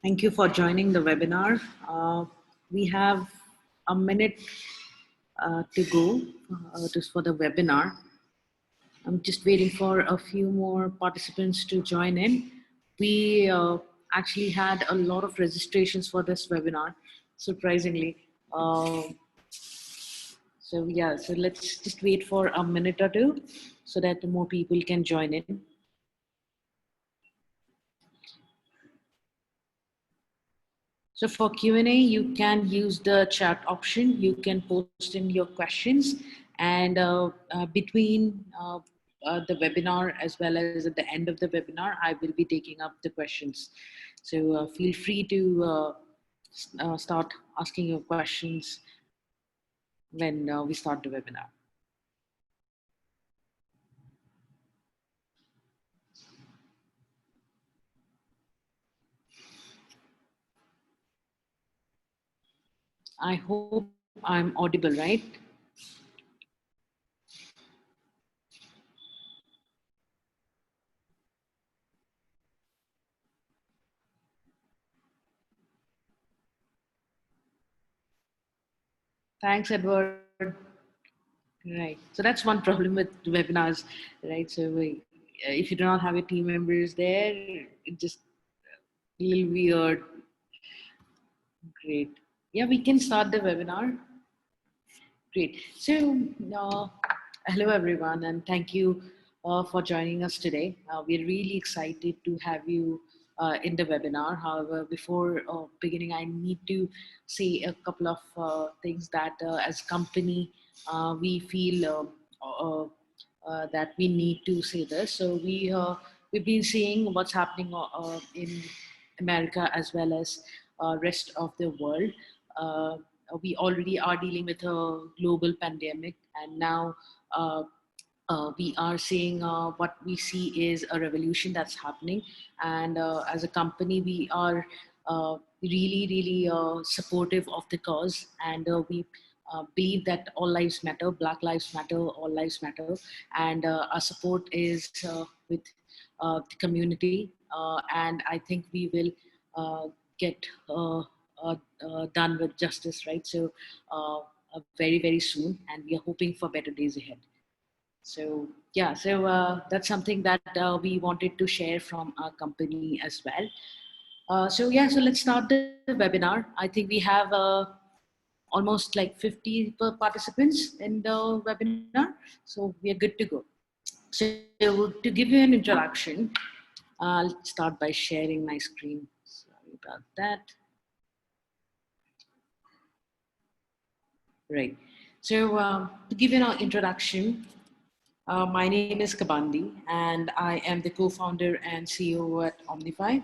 Thank you for joining the webinar. We have a minute to go just for the webinar. I'm just waiting for a few more participants to join in. We actually had a lot of registrations for this webinar, surprisingly. So yeah, so let's just wait for a minute or two so that more people can join in. So for Q&A, you can use the chat option. You can post in your questions, and between the webinar as well as at the end of the webinar, I will be taking up the questions. So feel free to start asking your questions when we start the webinar. I hope I'm audible, right? Thanks, Edward. Right. So that's one problem with webinars, right? So if you do not have your team members there, it just a little weird. Great. Yeah, we can start the webinar. Great. So, hello everyone, and thank you for joining us today. We're really excited to have you in the webinar. However, before beginning, I need to say a couple of things that as a company, we feel that we need to say this. So we've been seeing what's happening in America as well as rest of the world. We already are dealing with a global pandemic, and now we are seeing what we see is a revolution that's happening. And as a company, we are really supportive of the cause, and we believe that all lives matter, Black lives matter, all lives matter, and our support is with the community, and I think we will get done with justice, right? So very soon, and we are hoping for better days ahead. So yeah, so that's something that we wanted to share from our company as well. So yeah, so let's start the webinar. I think we have almost like 50 participants in the webinar, so we are good to go. So to give you an introduction, I'll start by sharing my screen. Sorry about that. Right. So to give you an introduction, my name is Kabandi, and I am the co-founder and CEO at Omnify.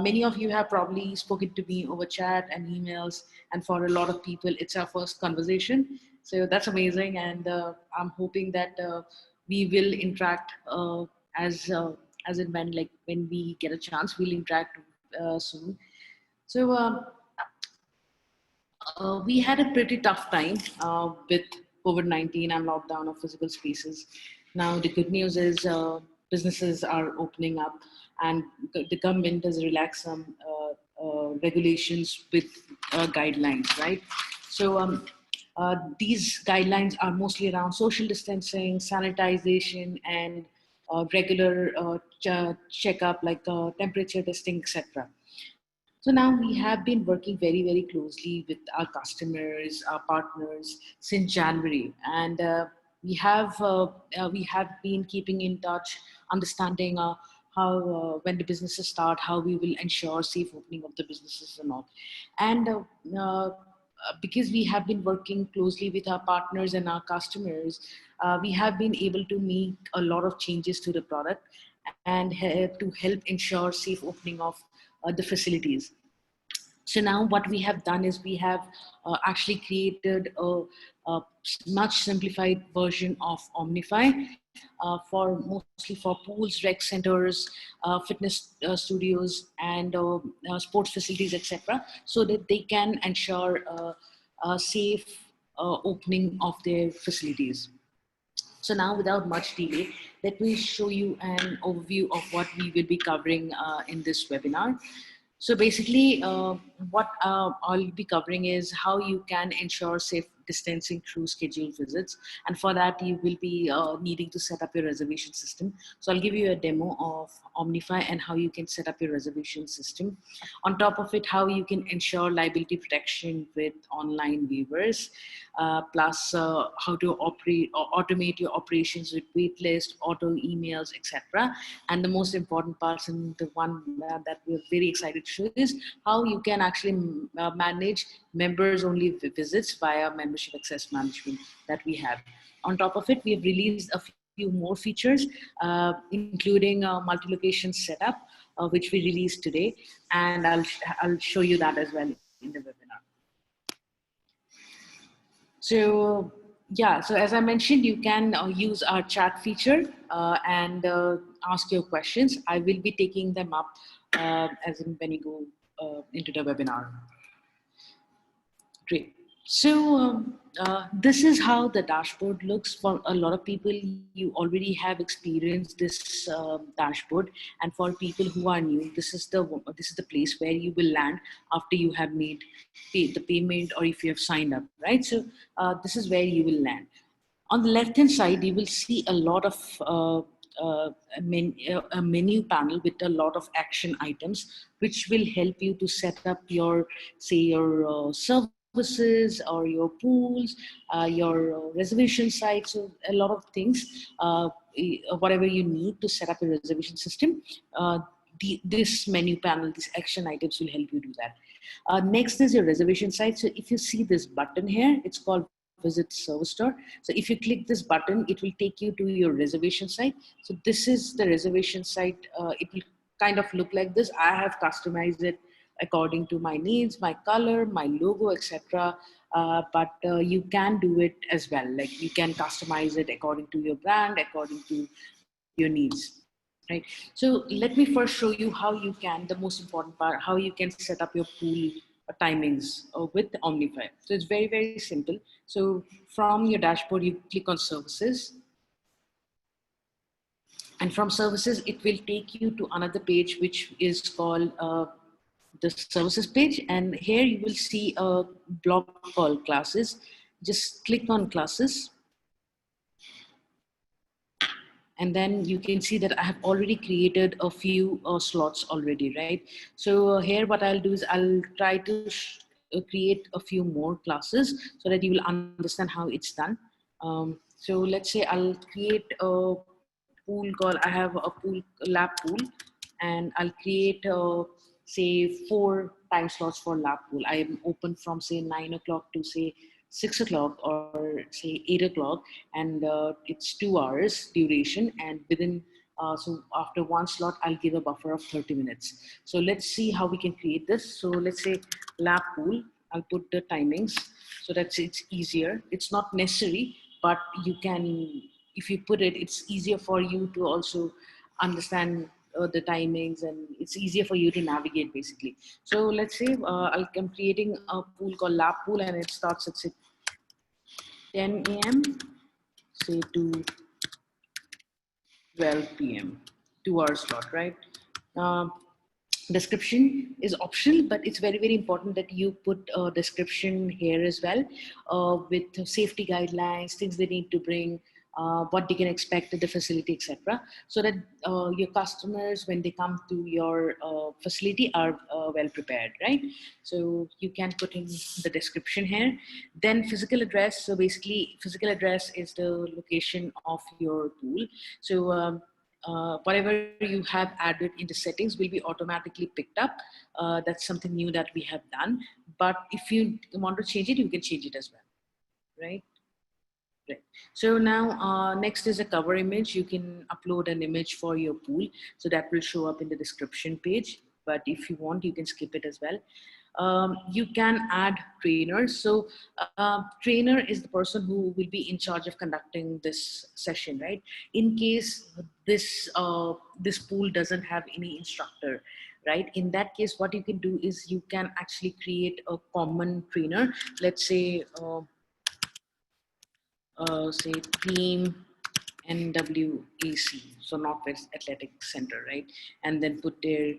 Many of you have probably spoken to me over chat and emails, and for a lot of people, it's our first conversation. So that's amazing, and I'm hoping that we will interact as and when we get a chance, we'll interact soon. So we had a pretty tough time with COVID-19 and lockdown of physical spaces. Now, the good news is businesses are opening up, and the government has relaxed some regulations with guidelines, right? So these guidelines are mostly around social distancing, sanitization, and regular checkup like temperature testing, etc. So now we have been working very closely with our customers, our partners since January, and we have been keeping in touch, understanding how when the businesses start, how we will ensure safe opening of the businesses and all. And because we have been working closely with our partners and our customers, we have been able to make a lot of changes to the product and to help ensure safe opening of the facilities. So now what we have done is we have actually created a much simplified version of Omnify for mostly for pools, rec centers, fitness studios, and sports facilities, etc., so that they can ensure a safe opening of their facilities. So now, without much delay, let me show you an overview of what we will be covering in this webinar. So basically, what I'll be covering is how you can ensure safe distancing through scheduled visits. And for that, you will be needing to set up your reservation system. So I'll give you a demo of Omnify and how you can set up your reservation system. On top of it, how you can ensure liability protection with online waivers, plus how to operate or automate your operations with waitlist, auto emails, etc. And the most important part, and the one that we're very excited to show, is how you can actually manage members only visits via membership access management that we have. On top of it, we have released a few more features, including multi-location setup, which we released today, and I'll show you that as well in the webinar. So yeah, so as I mentioned, you can use our chat feature and ask your questions. I will be taking them up as in when you go into the webinar. Great. So this is how the dashboard looks. For a lot of people, you already have experienced this dashboard, and for people who are new, this is the place where you will land after you have made the payment or if you have signed up, right? So this is where you will land. On the left hand side, you will see a lot of a menu panel with a lot of action items, which will help you to set up your, say, your services or your pools, your reservation sites, so a lot of things, whatever you need to set up a reservation system. This menu panel, these action items will help you do that. Next is your reservation site. So if you see this button here, it's called Visit Service Store. So if you click this button, it will take you to your reservation site. So this is the reservation site. It will kind of look like this. I have customized it according to my needs, my color, my logo, etc. But you can do it as well. Like you can customize it according to your brand, according to your needs. Right. So let me first show you how you can, the most important part, how you can set up your pool timings with Omnify. So it's very, very simple. So from your dashboard, you click on services. And from services, it will take you to another page, which is called the services page. And here you will see a block called classes. Just click on classes. And then you can see that I have already created a few slots already, right? So here what I'll do is I'll try to create a few more classes so that you will understand how it's done. So let's say I'll create a pool called, I have a pool, lab pool, and I'll create say 4 time slots for lab pool. I am open from say 9 o'clock to say 6 o'clock or say 8 o'clock, and it's 2 hours duration, and within so after one slot I'll give a buffer of 30 minutes. So let's see how we can create this. So let's say lab pool, I'll put the timings so that it's easier. It's not necessary, but you can, if you put it, it's easier for you to also understand the timings, and it's easier for you to navigate basically. So let's say I'm creating a pool called lab pool, and it starts at say 10 a.m. say to 12 p.m. 2 hour slot, right? Um, Description is optional, but it's very, very important that you put a description here as well, with safety guidelines, things they need to bring, what they can expect at the facility, etc., so that your customers, when they come to your facility, are well prepared, right? So you can put in the description here. Then physical address. So basically physical address is the location of your pool. So whatever you have added in the settings will be automatically picked up. That's something new that we have done. But if you want to change it, you can change it as well, right? Right. So now next is a cover image. You can upload an image for your pool. So that will show up in the description page. But if you want, you can skip it as well. You can add trainers. So trainer is the person who will be in charge of conducting this session, right? In case this pool doesn't have any instructor, right? In that case, what you can do is you can actually create a common trainer. Let's say team NWAC, so Northwest Athletic Center, right? And then put their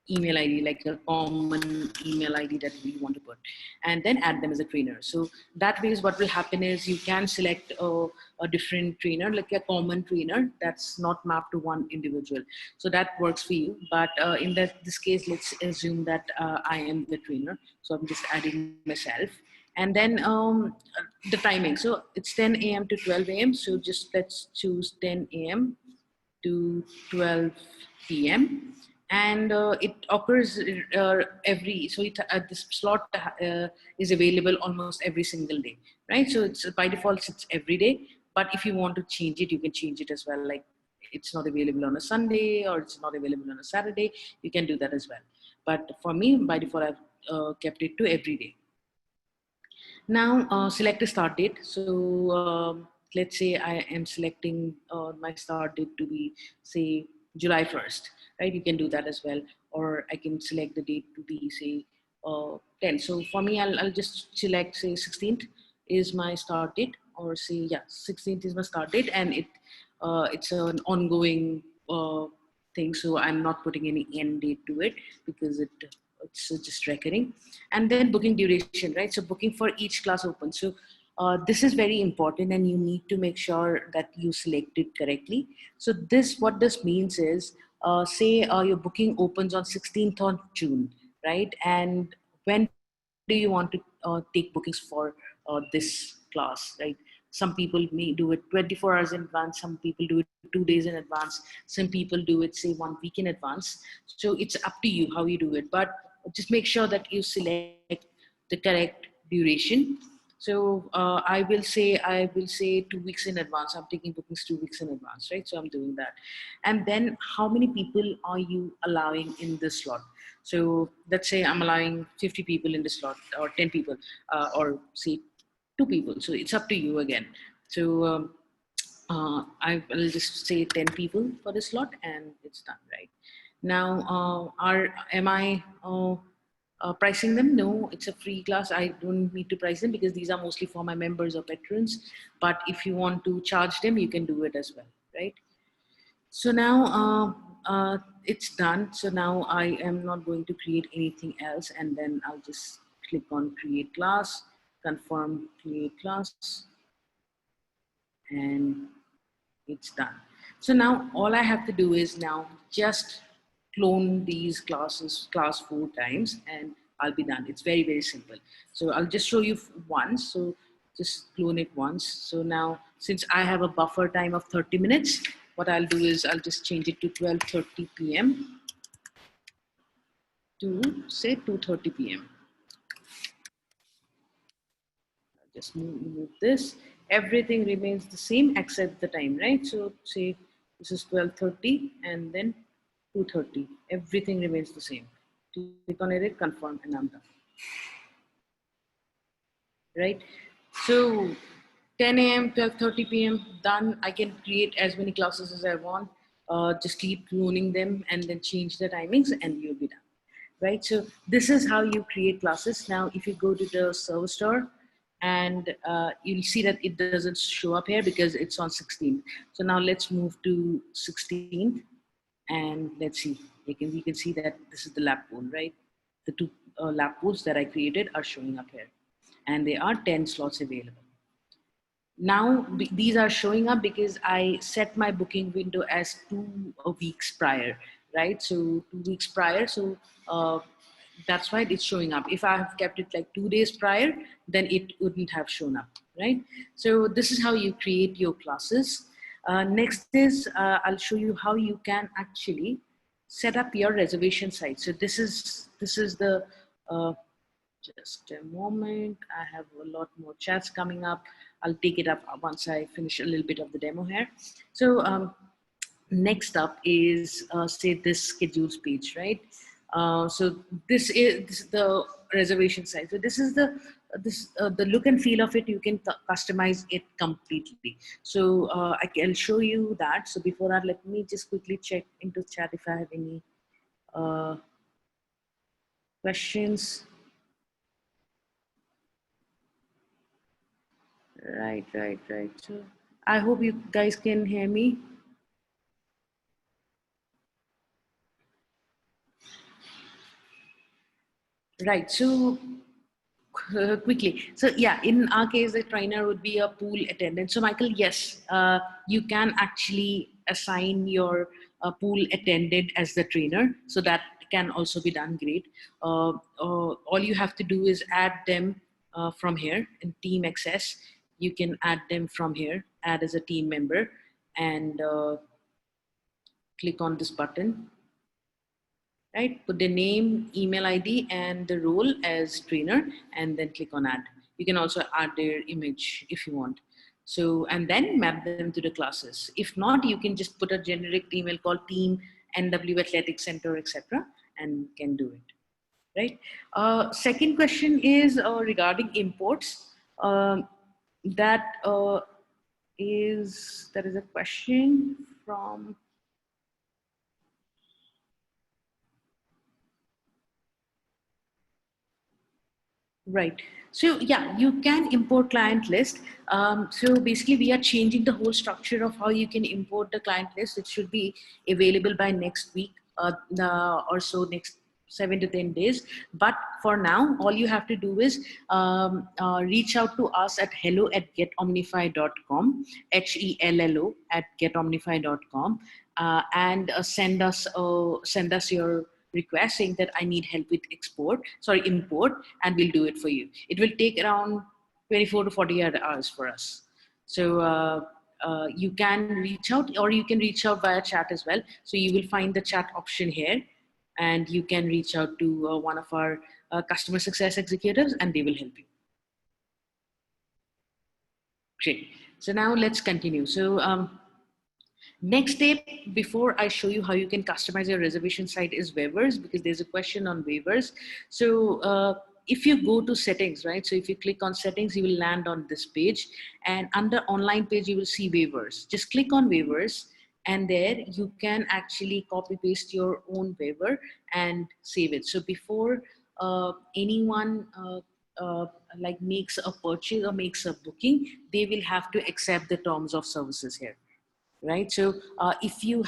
email ID, like a common email ID that we want to put, and then add them as a trainer. So that way is what will happen is you can select a different trainer, like a common trainer that's not mapped to one individual. So that works for you. But in this case, let's assume that I am the trainer. So I'm just adding myself. And then the timing. So it's 10 a.m. to 12 a.m. So just let's choose 10 a.m. to 12 p.m. and it occurs every, so this slot is available almost every single day, right? So it's by default it's every day, but if you want to change it, you can change it as well. Like it's not available on a Sunday or it's not available on a Saturday, you can do that as well. But for me, by default, I've kept it to every day. Now, select a start date. So let's say I am selecting my start date to be, say, July 1st, right? You can do that as well. Or I can select the date to be, say, 10. So for me, I'll just select, say, 16th is my start date, or say, yeah, 16th is my start date, and it's an ongoing thing. So I'm not putting any end date to it because it's just recurring. And then booking duration, right? So booking for each class open. So this is very important, and you need to make sure that you select it correctly. So what this means is, say your booking opens on 16th of June, right? And when do you want to take bookings for this class, right? Some people may do it 24 hours in advance, some people do it 2 days in advance, some people do it, say, 1 week in advance. So it's up to you how you do it, but just make sure that you select the correct duration. So I will say 2 weeks in advance. I'm taking bookings 2 weeks in advance, right? So I'm doing that. And then how many people are you allowing in this slot? So let's say I'm allowing 50 people in the slot, or 10 people, or say 2 people. So it's up to you again. So I will just say 10 people for this slot, and it's done, right? Now, am I pricing them? No, it's a free class. I don't need to price them because these are mostly for my members or patrons. But if you want to charge them, you can do it as well, right? So now it's done. So now I am not going to create anything else, and then I'll just click on create class, confirm create class, and it's done. So now all I have to do is now just clone these class 4 times, and I'll be done. It's very, very simple. So I'll just show you once. So just clone it once. So now, since I have a buffer time of 30 minutes, what I'll do is I'll just change it to 12:30 p.m. to, say, 2:30 p.m. Just move this. Everything remains the same except the time, right? So say this is 12:30 and then 2:30. Everything remains the same. Click on edit, confirm, and I'm done. Right? So 10 a.m., 12:30 p.m. done. I can create as many classes as I want. Just keep cloning them and then change the timings, and you'll be done. Right? So this is how you create classes. Now, if you go to the server store, and you'll see that it doesn't show up here because it's on 16th. So now let's move to 16th, and let's see. We can see that this is the lab pool, right? The two lab pools that I created are showing up here, and there are 10 slots available. Now these are showing up because I set my booking window as 2 weeks prior, right? So 2 weeks prior. So that's why it's showing up. If I have kept it like 2 days prior, then it wouldn't have shown up, right? So this is how you create your classes. Next is I'll show you how you can actually set up your reservation site. So this is the just a moment. I have a lot more chats coming up. I'll take it up once I finish a little bit of the demo here. So next up is say this schedules page, right? So this is the reservation site. So this is the look and feel of it. You can customize it completely. So I'll show you that. So before that, let me just quickly check into chat if I have any questions. Right. So I hope you guys can hear me. Right. So quickly. So yeah, in our case, the trainer would be a pool attendant. So Michael, yes, you can actually assign your pool attendant as the trainer. So that can also be done. Great. All you have to do is add them from here in Team Access. You can add them from here, add as a team member, and click on this button, right? Put the name, email ID, and the role as trainer, and then click on add. You can also add their image if you want. So, and then map them to the classes. If not, you can just put a generic email called team NW Athletic Center, etc., and can do it, right? Second question is regarding imports. That there is a question from. Right. So yeah, you can import client list. So basically, we are changing the whole structure of how you can import the client list. It should be available by next week or so, next 7 to 10 days. But for now, all you have to do is reach out to us at hello@getomnify.com, HELLO at getomnify.com, and send us your request saying that I need help with import, and we'll do it for you. It will take around 24 to 48 hours for us. So you can reach out, or you can reach out via chat as well. So you will find the chat option here, and you can reach out to one of our customer success executives, and they will help you. Great. So now let's continue. So next step, before I show you how you can customize your reservation site, is waivers, because there's a question on waivers. So if you go to settings, right? So if you click on settings, you will land on this page, and under online page, you will see waivers. Just click on waivers, and there you can actually copy paste your own waiver and save it. So before anyone like makes a purchase or makes a booking, they will have to accept the terms of services here, right? So if you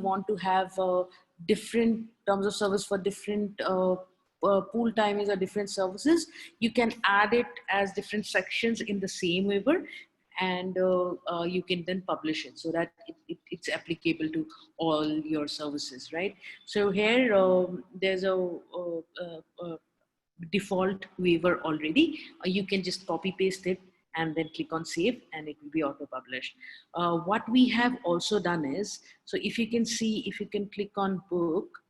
want to have different terms of service for different pool timings or different services, you can add it as different sections in the same waiver, and you can then publish it so that it's applicable to all your services, right? So here there's a default waiver already. You can just copy paste it and then click on save, and it will be auto published. What we have also done is, so if you can see, if you can click on book,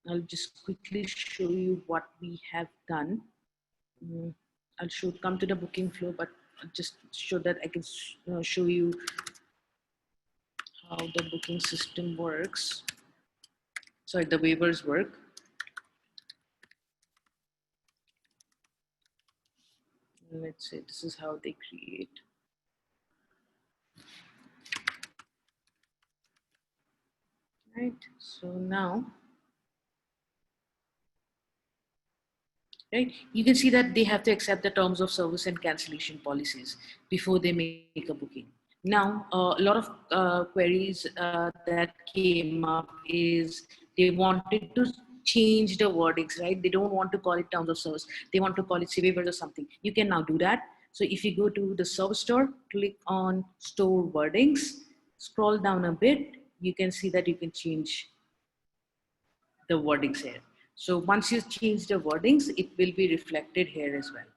I'll just quickly show you what we have done. I'll come to the booking flow, but I'll just show that I can show you how the booking system works. Sorry, the waivers work. Let's say this is how they create. Right, so now, right, you can see that they have to accept the terms of service and cancellation policies before they make a booking. Now, a lot of queries that came up is they wanted to change the wordings, right? They don't want to call it terms of service. They want to call it waivers or something. You can now do that. So if you go to the service store, click on store wordings, scroll down a bit, you can see that you can change the wordings here. So once you change the wordings, it will be reflected here as well.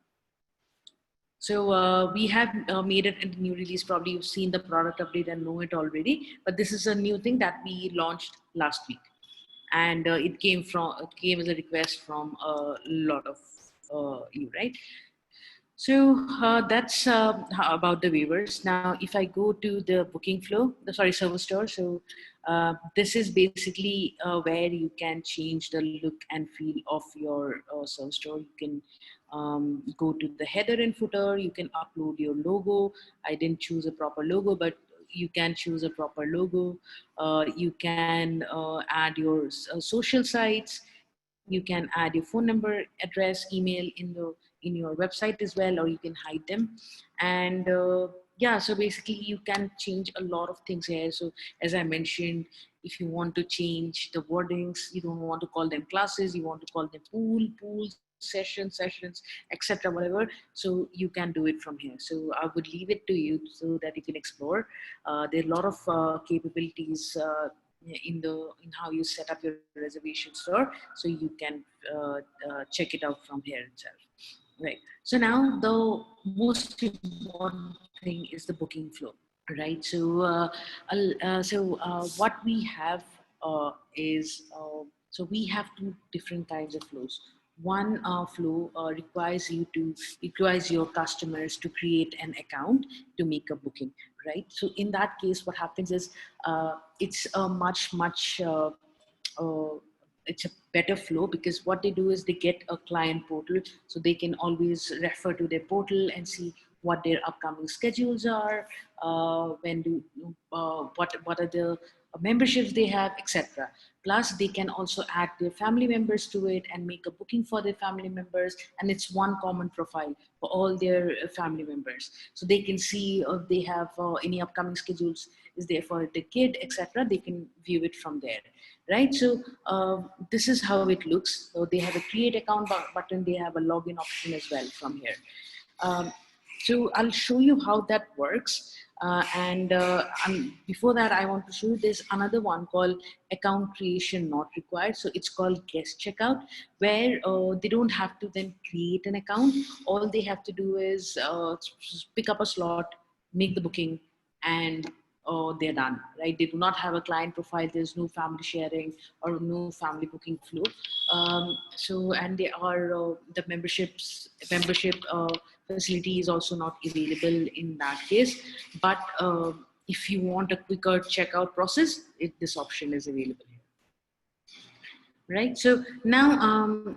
So we have made it a new release. Probably you've seen the product update and know it already, but this is a new thing that we launched last week. And it came as a request from a lot of you, right? So that's about the waivers. Now, if I go to the booking flow, service store. So this is basically where you can change the look and feel of your service store. You can go to the header and footer. You can upload your logo. I didn't choose a proper logo, but you can choose a proper logo. You can add your social sites. You can add your phone number, address, email in your website as well, or you can hide them. And yeah, so basically you can change a lot of things here. So as I mentioned, if you want to change the wordings, you don't want to call them classes, you want to call them pools, sessions, etc., whatever. So you can do it from here. So I would leave it to you so that you can explore. There are a lot of capabilities in how you set up your reservation store, so you can check it out from here itself. Right. So now the most important thing is the booking flow. Right. So what we have is so we have two different kinds of flows. One flow requires your customers to create an account to make a booking. Right. So in that case, what happens is it's a much uh, it's a better flow, because what they do is they get a client portal, so they can always refer to their portal and see what their upcoming schedules are, what are the memberships they have, etc. Plus they can also add their family members to it and make a booking for their family members, and it's one common profile for all their family members, so they can see if they have any upcoming schedules is there for the kid, etc. They can view it from there. Right. So this is how it looks. So they have a create account button, they have a login option as well from here. um, so I'll show you how that works. Before that, I want to show you there's another one called account creation not required. So it's called guest checkout, where they don't have to then create an account. All they have to do is pick up a slot, make the booking, and they're done. Right? They do not have a client profile. There's no family sharing or no family booking flow. And they are the membership facility is also not available in that case. But if you want a quicker checkout process, this option is available here. Right. So now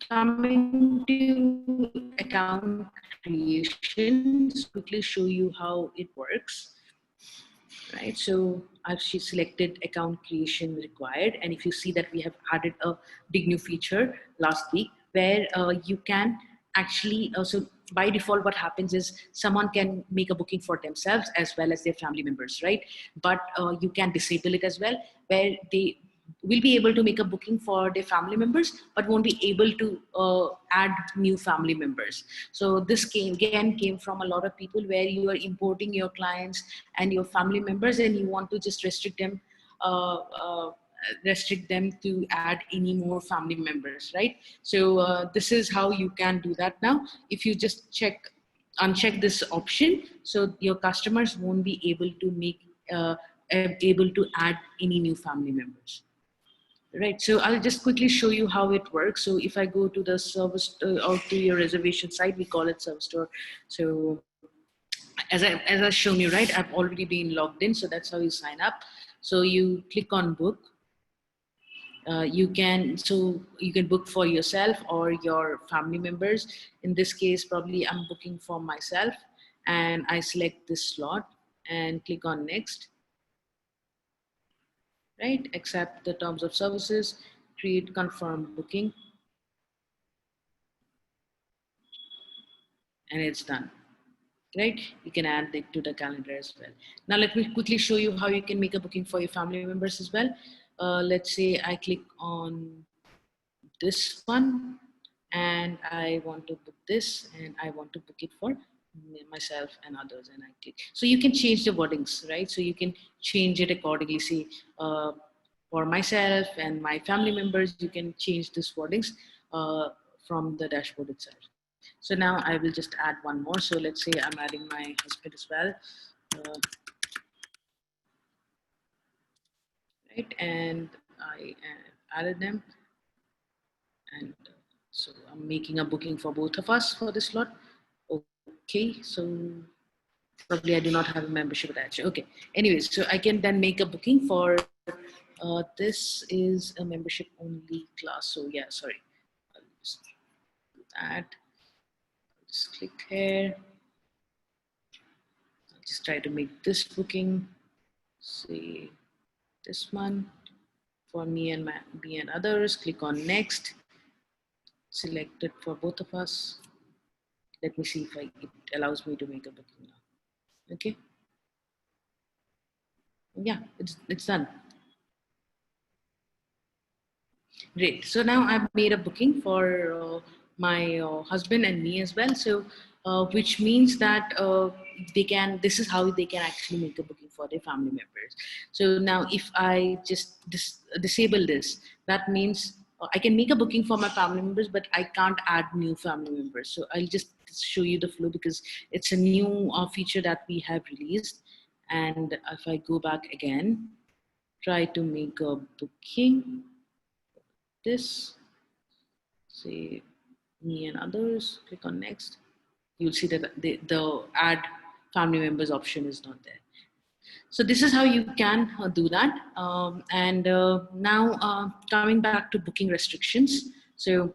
coming to account creation, just quickly show you how it works. Right, so I've selected account creation required, and if you see that we have added a big new feature last week, where you can actually so by default what happens is someone can make a booking for themselves as well as their family members, right? But you can disable it as well, where they will be able to make a booking for their family members but won't be able to add new family members. So this came from a lot of people, where you are importing your clients and your family members and you want to just uh, uh, restrict them to add any more family members, right? So this is how you can do that now. If you just uncheck this option, so your customers won't be able to uh, able to add any new family members. Right, so I'll just quickly show you how it works. So if I go to the service or to your reservation site, we call it service store. So as I've shown you, right, I've already been logged in, so that's how you sign up. So you click on book. You can book for yourself or your family members. In this case, probably I'm booking for myself, and I select this slot and click on next. Right, accept the terms of services, create confirm booking, and it's done. Right, you can add it to the calendar as well. Now let me quickly show you how you can make a booking for your family members as well. Let's say I click on this one and I want to book this, and I want to book it for myself and others, and I click. So you can change the wordings, right? So you can change it accordingly. See, for myself and my family members, you can change this wordings from the dashboard itself. So now I will just add one more. So let's say I'm adding my husband as well. Uh, right, and I added them, and so I'm making a booking for both of us for this slot. Okay, so probably I do not have a membership attached. Okay, anyways, so I can then make a booking for this is a membership only class. So yeah, sorry, I'll just do that. Just click here. I'll just try to make this booking. Say this one for me and others. Click on next. Select it for both of us. Let me see if it allows me to make a booking now. Okay. Yeah, it's done. Great. So now I've made a booking for my husband and me as well. So, which means that this is how they can actually make a booking for their family members. So now if I just disable this, that means I can make a booking for my family members, but I can't add new family members. So I'll just show you the flow because it's a new feature that we have released. And if I go back again, try to make a booking, this, say me and others, click on next. You'll see that the add family members option is not there. So this is how you can do that. And now coming back to booking restrictions. So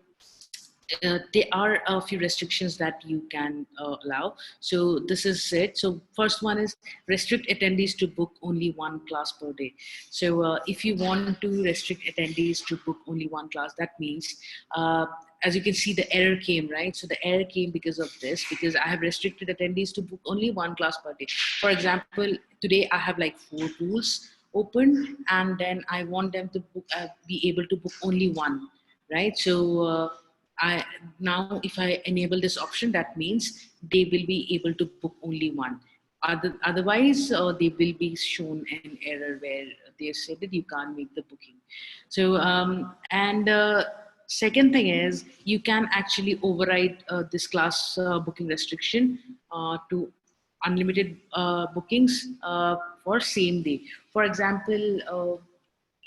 there are a few restrictions that you can allow. So this is it. So first one is restrict attendees to book only one class per day. So if you want to restrict attendees to book only one class, that means as you can see, the error came, right? So the error came because of this, because I have restricted attendees to book only one class per day. For example, today I have like 4 pools open, and then I want them to book, be able to book only one, right? So I now if I enable this option, that means they will be able to book only one. Otherwise, they will be shown an error where they said that you can't make the booking. So and second thing is you can actually override this class booking restriction to unlimited bookings for same day. For example,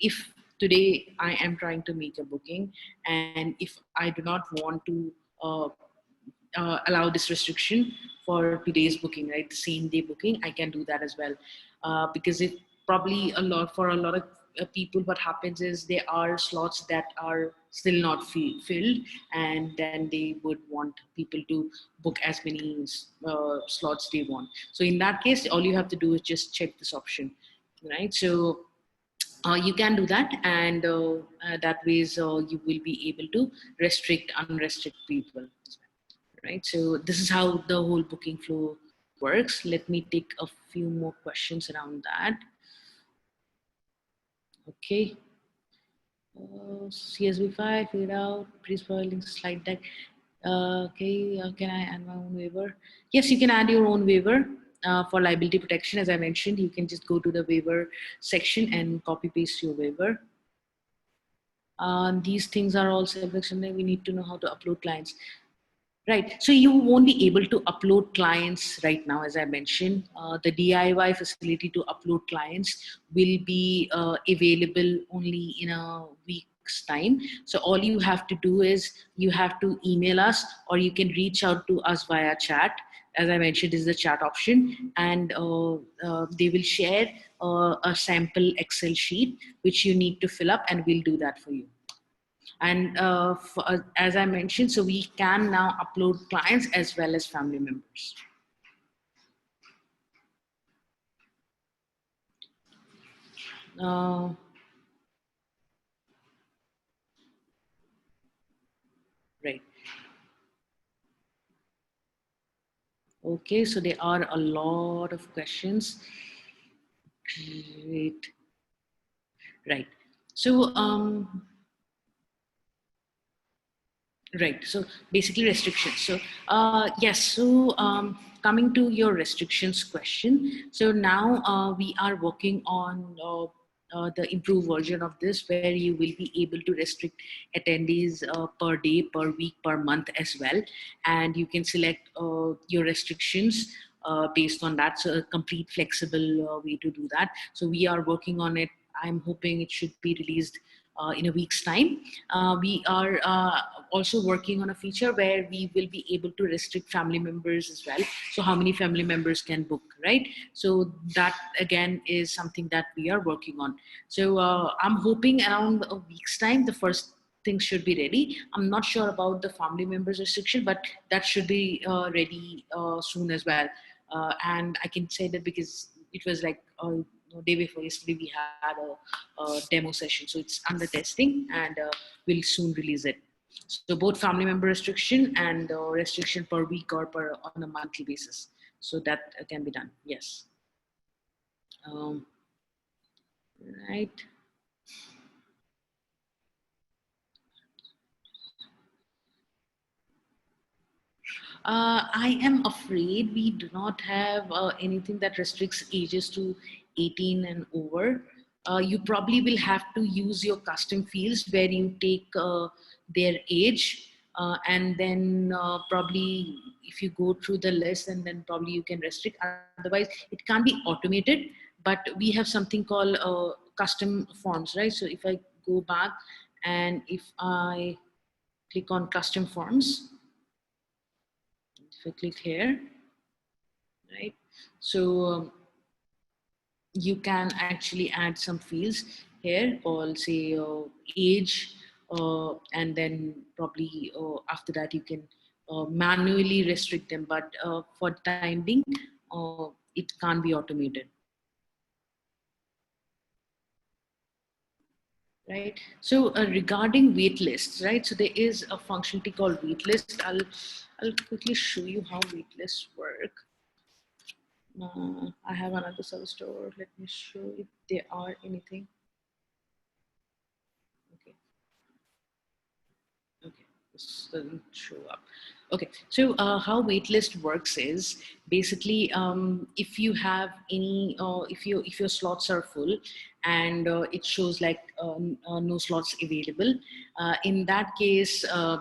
if today I am trying to make a booking, and if I do not want to uh, allow this restriction for today's booking, right? The same day booking, I can do that as well. Because if probably for a lot of people, what happens is there are slots that are still not filled, and then they would want people to book as many slots they want. So in that case, all you have to do is just check this option, right? So you can do that, and that ways you will be able to restrict unrestrict people, right? So this is how the whole booking flow works. Let me take a few more questions around that. Okay. CSV5 figured out, please provide links slide deck. Okay, can I add my own waiver? Yes, you can add your own waiver for liability protection. As I mentioned, you can just go to the waiver section and copy paste your waiver. These things are all self-explanatory. We need to know how to upload clients. Right. So you won't be able to upload clients right now, as I mentioned. The DIY facility to upload clients will be available only in a week's time. So all you have to do is you have to email us, or you can reach out to us via chat. As I mentioned, this is the chat option, and they will share a sample Excel sheet which you need to fill up, and we'll do that for you. And as I mentioned, so we can now upload clients as well as family members. Right. Okay, so there are a lot of questions. Great. Right. So right. So basically restrictions. So yes. So coming to your restrictions question. So now we are working on the improved version of this, where you will be able to restrict attendees per day, per week, per month as well. And you can select your restrictions based on that. So a complete flexible way to do that. So we are working on it. I'm hoping it should be released in a week's time. We are also working on a feature where we will be able to restrict family members as well. So how many family members can book, right? So that again is something that we are working on. So I'm hoping around a week's time, the first things should be ready. I'm not sure about the family members restriction, but that should be ready soon as well. And I can say that because it was like day before yesterday we had a demo session, so it's under testing, and we'll soon release it. So both family member restriction and restriction per week or per on a monthly basis. So that can be done. Yes. Right. I am afraid we do not have anything that restricts ages to 18 and over. You probably will have to use your custom fields where you take their age, and then probably if you go through the list, and then probably you can restrict. Otherwise, it can't be automated. But we have something called custom forms, right? So if I go back and if I click on custom forms, if I click here, right? So you can actually add some fields here, or say age, and then probably after that you can manually restrict them. But for the time being, it can't be automated. Right. So regarding wait lists, right? So there is a functionality called waitlist. I'll quickly show you how wait lists work. I have another service store. Let me show if there are anything. Okay. Okay. This doesn't show up. Okay. So how waitlist works is basically if you have any, if your slots are full and it shows like no slots available, in that case, uh,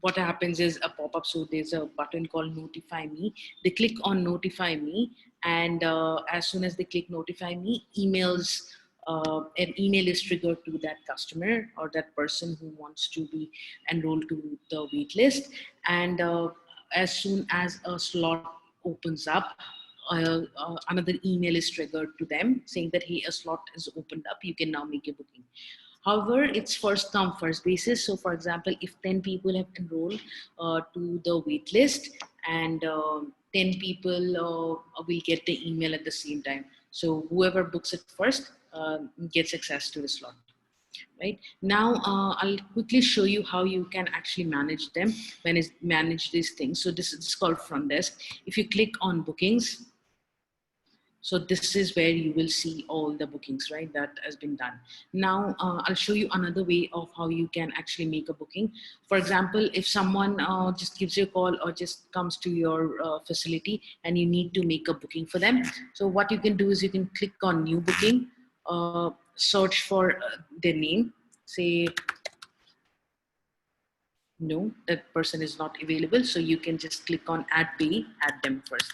what happens is a pop-up. So there's a button called notify me. They click on notify me, and as soon as they click notify me, an email is triggered to that customer or that person who wants to be enrolled to the wait list. And as soon as a slot opens up, another email is triggered to them saying that, hey, a slot is opened up, you can now make a booking. However, it's first come, first basis. So for example, if 10 people have enrolled to the wait list, and 10 people will get the email at the same time. So whoever books it first gets access to the slot. Right now, I'll quickly show you how you can actually manage them, manage these things. So this is called front desk. If you click on bookings, so this is where you will see all the bookings, right, that has been done. Now, I'll show you another way of how you can actually make a booking. For example, if someone just gives you a call or just comes to your facility and you need to make a booking for them. So what you can do is you can click on new booking, search for their name, say, no, that person is not available. So you can just click on add pay, add them first.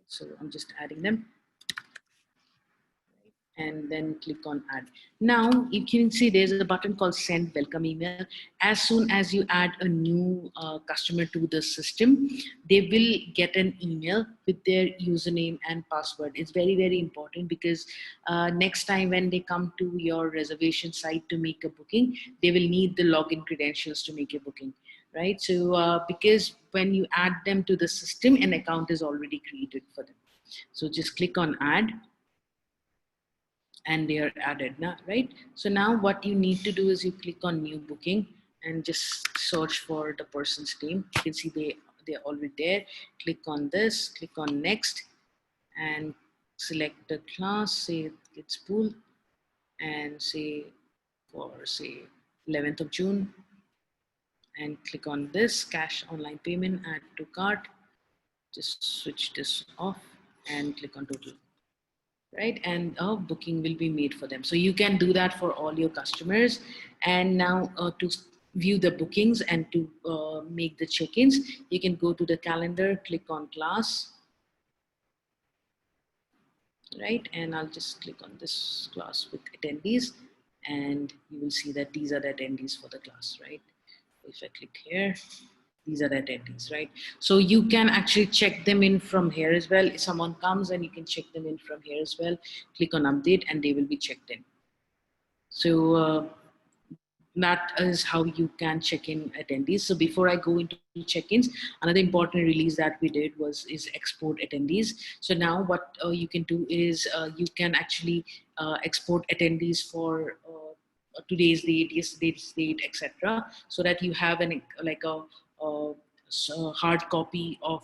So I'm just adding them, and then click on add. Now you can see there's a button called send welcome email. As soon as you add a new customer to the system, they will get an email with their username and password. It's very, very important, because next time when they come to your reservation site to make a booking, they will need the login credentials to make a booking. Right. So because when you add them to the system, an account is already created for them. So just click on add, and they are added now, right? So now what you need to do is you click on new booking and just search for the person's name. You can see they're already there. Click on this, click on next, and select the class, say it's pool, and say for say 11th of June, and click on this cash online payment, add to cart. Just switch this off and click on total. Right, and a booking will be made for them. So you can do that for all your customers. And now to view the bookings and to make the check-ins, you can go to the calendar, click on class, right? And I'll just click on this class with attendees, and you will see that these are the attendees for the class, right? If I click here, these are the attendees, right? So you can actually check them in from here as well. If someone comes, and you can check them in from here as well. Click on update and they will be checked in. So that is how you can check in attendees. So before I go into check-ins, another important release that we did is export attendees. So now what you can do is you can actually export attendees for today's date, yesterday's date, etc., so that you have an like a hard copy of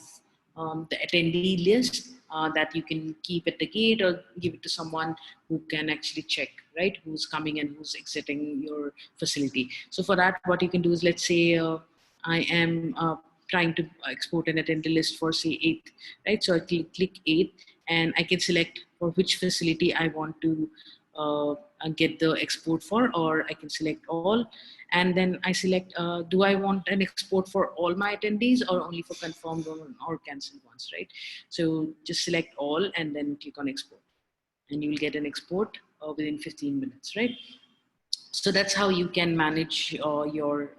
the attendee list that you can keep at the gate or give it to someone who can actually check, right, who's coming and who's exiting your facility. So for that, what you can do is, let's say I am trying to export an attendee list for say 8, right? So I click 8 and I can select for which facility I want to get the export for, or I can select all. And then I select, do I want an export for all my attendees or only for confirmed or cancelled ones, right? So just select all and then click on export. And you will get an export within 15 minutes, right? So that's how you can manage your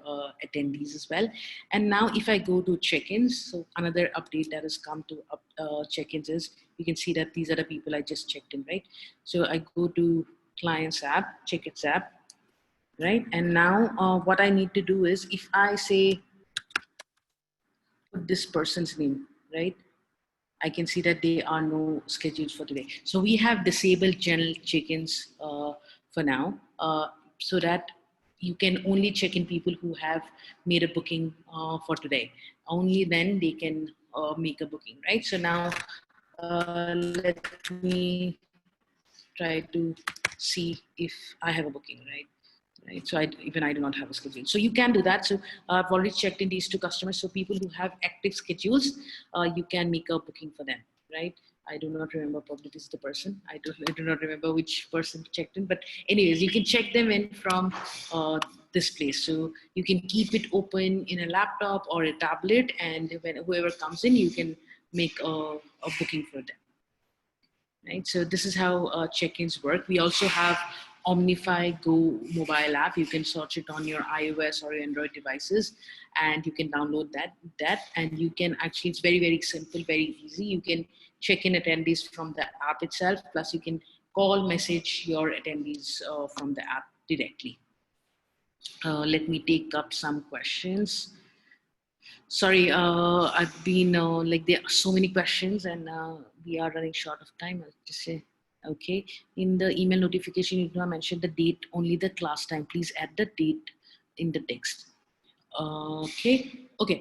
attendees as well. And now if I go to check-ins, so another update that has come to check-ins is, you can see that these are the people I just checked in, right? So I go to clients app, check-ins app, right? And now what I need to do is, if I say put this person's name, right, I can see that there are no schedules for today. So we have disabled general check-ins for now, so that you can only check in people who have made a booking for today. Only then they can make a booking, right? So now let me try to see if I have a booking, right? Right. So even I do not have a schedule. So you can do that. So I've already checked in these 2 customers. So people who have active schedules, you can make a booking for them, right? I do not remember, probably this is the person. I do not remember which person checked in, but anyways, you can check them in from this place. So you can keep it open in a laptop or a tablet, and when whoever comes in, you can make a booking for them. Right, so this is how check-ins work. We also have Omnifi Go Mobile App. You can search it on your iOS or your Android devices, and you can download that, and you can actually, it's very, very simple, very easy. You can check in attendees from the app itself, plus you can call, message your attendees from the app directly. Let me take up some questions. Sorry, I've been like, there are so many questions, and we are running short of time. I'll just say, okay, in the email notification, you do not mention the date, only the class time. Please add the date in the text. Okay,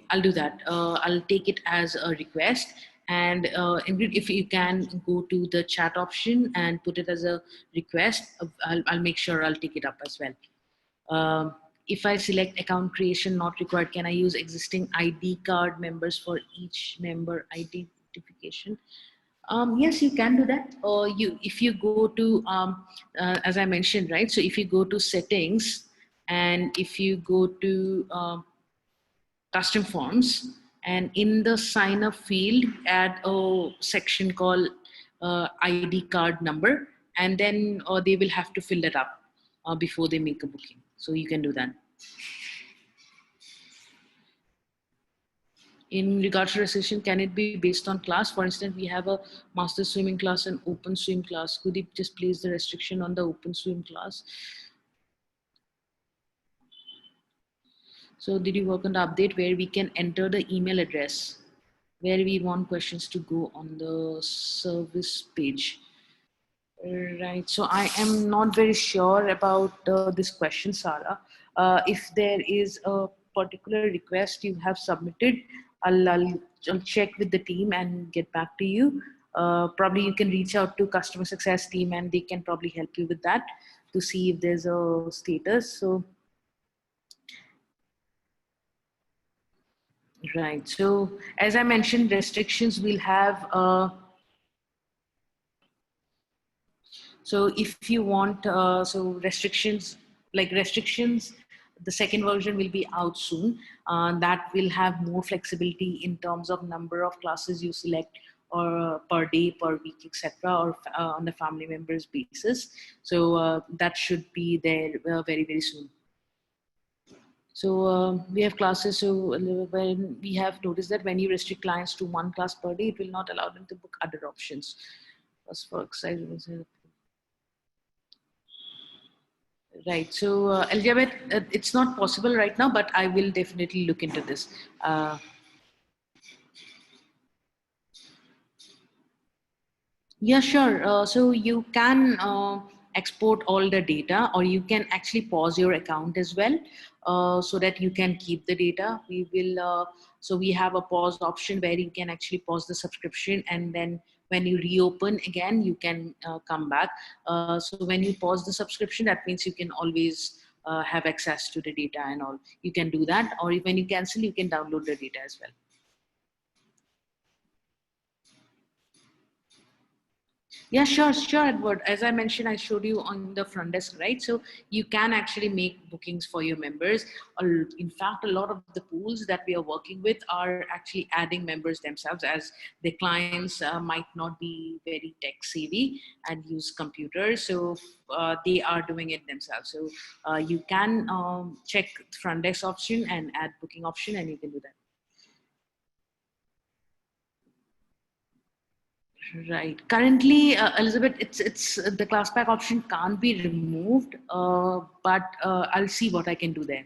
I'll do that. I'll take it as a request. And Ingrid, if you can go to the chat option and put it as a request, I'll make sure I'll take it up as well. If I select account creation not required, can I use existing ID card members for each member identification? Yes, you can do that. Or if you go to, as I mentioned, right? So if you go to settings, and if you go to custom forms, and in the sign up field, add a section called ID card number, and then they will have to fill that up before they make a booking. So you can do that. In regards to restriction, can it be based on class? For instance, we have a master swimming class and open swim class. Could you just place the restriction on the open swim class? So did you work on the update where we can enter the email address where we want questions to go on the service page? Right. So I am not very sure about this question, Sarah. If there is a particular request you have submitted, I'll check with the team and get back to you. Probably you can reach out to customer success team, and they can probably help you with that to see if there's a status. So, right. So as I mentioned, restrictions will have. So if you want, so restrictions, the second version will be out soon. That will have more flexibility in terms of number of classes you select, or per day, per week, etc., or on the family members basis. So that should be there very, very soon. So we have classes. So when we have noticed that when you restrict clients to 1 class per day, it will not allow them to book other options. Right. So Elizabeth, it's not possible right now, but I will definitely look into this. Yeah, sure. So you can export all the data, or you can actually pause your account as well, so that you can keep the data. So we have a pause option where you can actually pause the subscription, and then when you reopen again, you can come back. So when you pause the subscription, that means you can always have access to the data and all. You can do that, or when you cancel, you can download the data as well. Yeah, sure, Edward. As I mentioned, I showed you on the front desk, right? So you can actually make bookings for your members. In fact, a lot of the pools that we are working with are actually adding members themselves, as the clients might not be very tech savvy and use computers. So they are doing it themselves. So you can check front desk option and add booking option, and you can do that. Right. Currently, Elizabeth, it's the class pack option can't be removed, but I'll see what I can do there.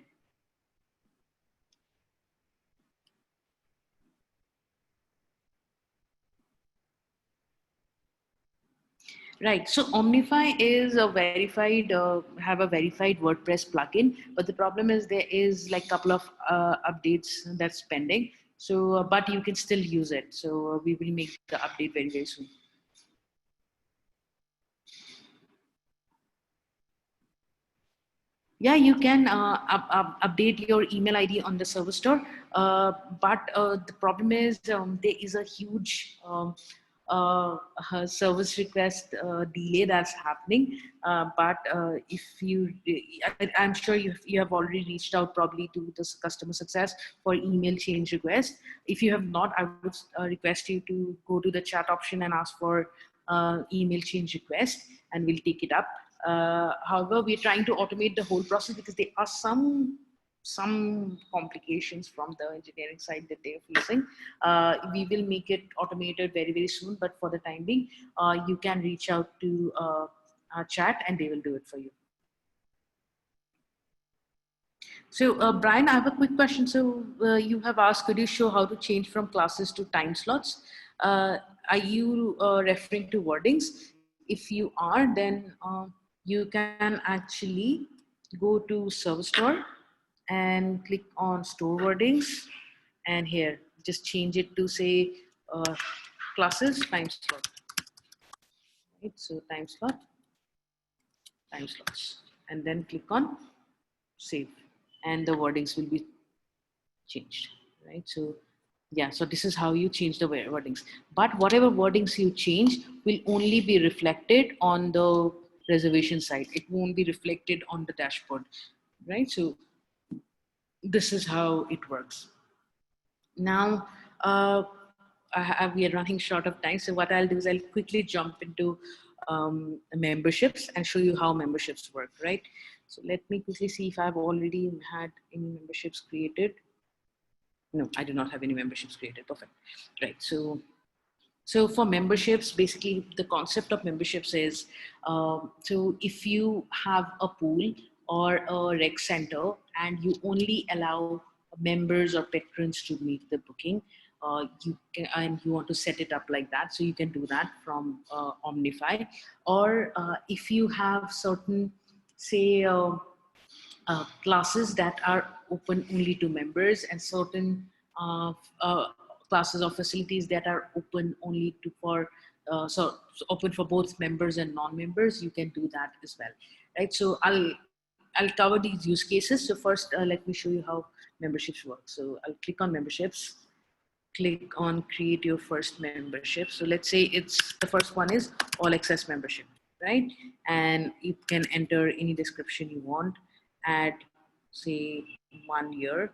Right. So Omnify is a verified, have a verified WordPress plugin, but the problem is there is like a couple of updates that's pending. So, but you can still use it. So we will make the update very, very soon. Yeah, you can update your email ID on the server store, but the problem is there is a huge service request delay that's happening. But if you, I'm sure you have already reached out probably to the customer success for email change request. If you have not, I would request you to go to the chat option and ask for email change request, and we'll take it up. However, we're trying to automate the whole process because there are some complications from the engineering side that they're facing. We will make it automated very, very soon, but for the time being, you can reach out to our chat and they will do it for you. So, Brian, I have a quick question. So, you have asked, could you show how to change from classes to time slots? Are you referring to wordings? If you are, then you can actually go to Service Store and click on Store Wordings. And here, just change it to say classes time slot. Right? So, time slots. And then click on Save. And the wordings will be changed, right? So yeah, so this is how you change the wordings, but whatever wordings you change will only be reflected on the reservation site. It won't be reflected on the dashboard, right? So this is how it works. Now we are running short of time, so what I'll do is I'll quickly jump into memberships and show you how memberships work, right? So let me quickly see if I've already had any memberships created. No, I do not have any memberships created. Perfect. Right. So for memberships, basically the concept of memberships is, so if you have a pool or a rec center and you only allow members or patrons to make the booking, you can, and you want to set it up like that, so you can do that from Omnify. Or if you have certain, say, classes that are open only to members, and certain uh, uh, classes or facilities that are open only to for so open for both members and non-members, you can do that as well, right? So I'll cover these use cases. So first, let me show you how memberships work. So I'll click on memberships, click on create your first membership. So let's say it's the first one is all access membership, right? And you can enter any description you want, add say 1 year.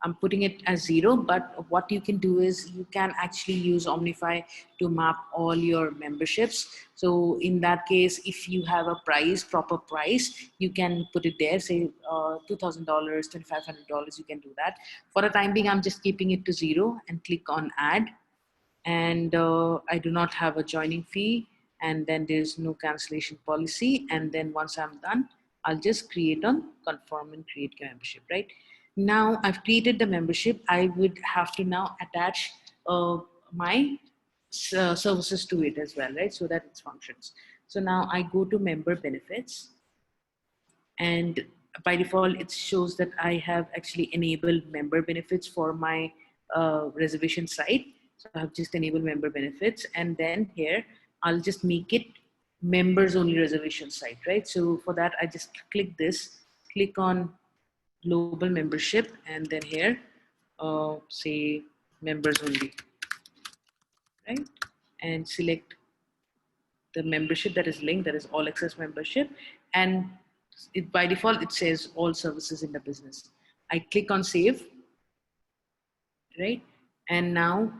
I'm putting it as 0, but what you can do is you can actually use Omnify to map all your memberships. So in that case, if you have a price, proper price, you can put it there, say $2,000, $2,500, you can do that. For the time being, I'm just keeping it to 0 and click on add. And I do not have a joining fee, and then there's no cancellation policy. And then once I'm done, I'll just create on confirm and create your membership, right? Now I've created the membership. I would have to now attach my services to it as well, right? So that it functions. So now I go to member benefits, and by default it shows that I have actually enabled member benefits for my reservation site. So I have just enabled member benefits, and then here I'll just make it members only reservation site, right? So for that I just click this, click on global membership, and then here say members only, right? And select the membership that is linked, that is all access membership, and by default it says all services in the business. I click on save, right? And now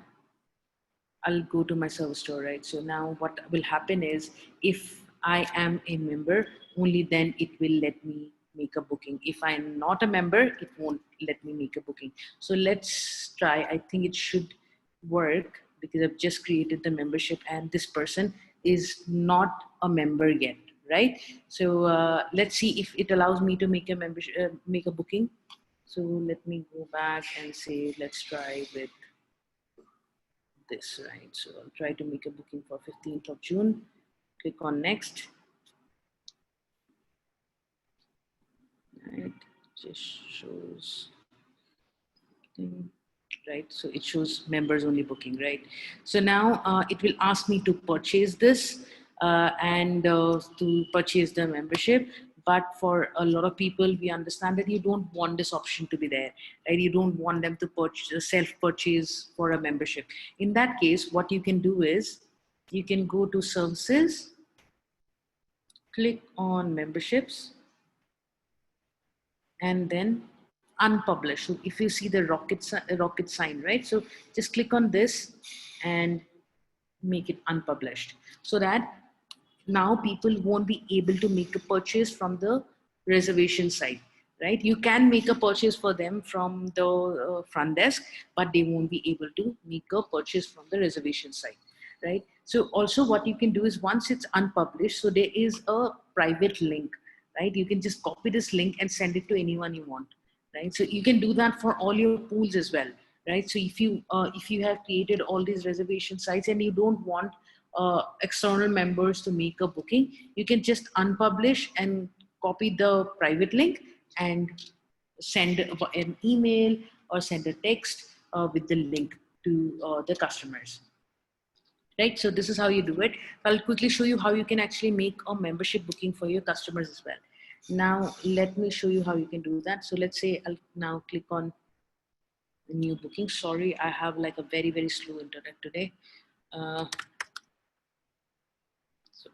I'll go to my service store, right? So now what will happen is, if I am a member, only then it will let me make a booking. If I'm not a member, it won't let me make a booking. So let's try. I think it should work because I've just created the membership and this person is not a member yet, right? So let's see if it allows me to make a membership, make a booking. So let me go back and say, let's try with this, right? So I'll try to make a booking for 15th of June. Click on next. Right, just shows thing, right? So it shows members only booking, right? So now it will ask me to purchase this and to purchase the membership. But for a lot of people, we understand that you don't want this option to be there, right? You don't want them to purchase, self-purchase for a membership. In that case, what you can do is you can go to services, click on memberships, and then unpublish. So if you see the rocket sign, right? So just click on this and make it unpublished, so that now people won't be able to make a purchase from the reservation site, right? You can make a purchase for them from the front desk, but they won't be able to make a purchase from the reservation site, right? So also what you can do is, once it's unpublished, so there is a private link, right? You can just copy this link and send it to anyone you want, right? So you can do that for all your pools as well, right? So if you have created all these reservation sites and you don't want external members to make a booking, you can just unpublish and copy the private link and send an email or send a text with the link to the customers, right? So this is how you do it. I'll quickly show you how you can actually make a membership booking for your customers as well. Now let me show you how you can do that. So let's say I'll now click on the new booking. Sorry, I have like a very slow internet today. So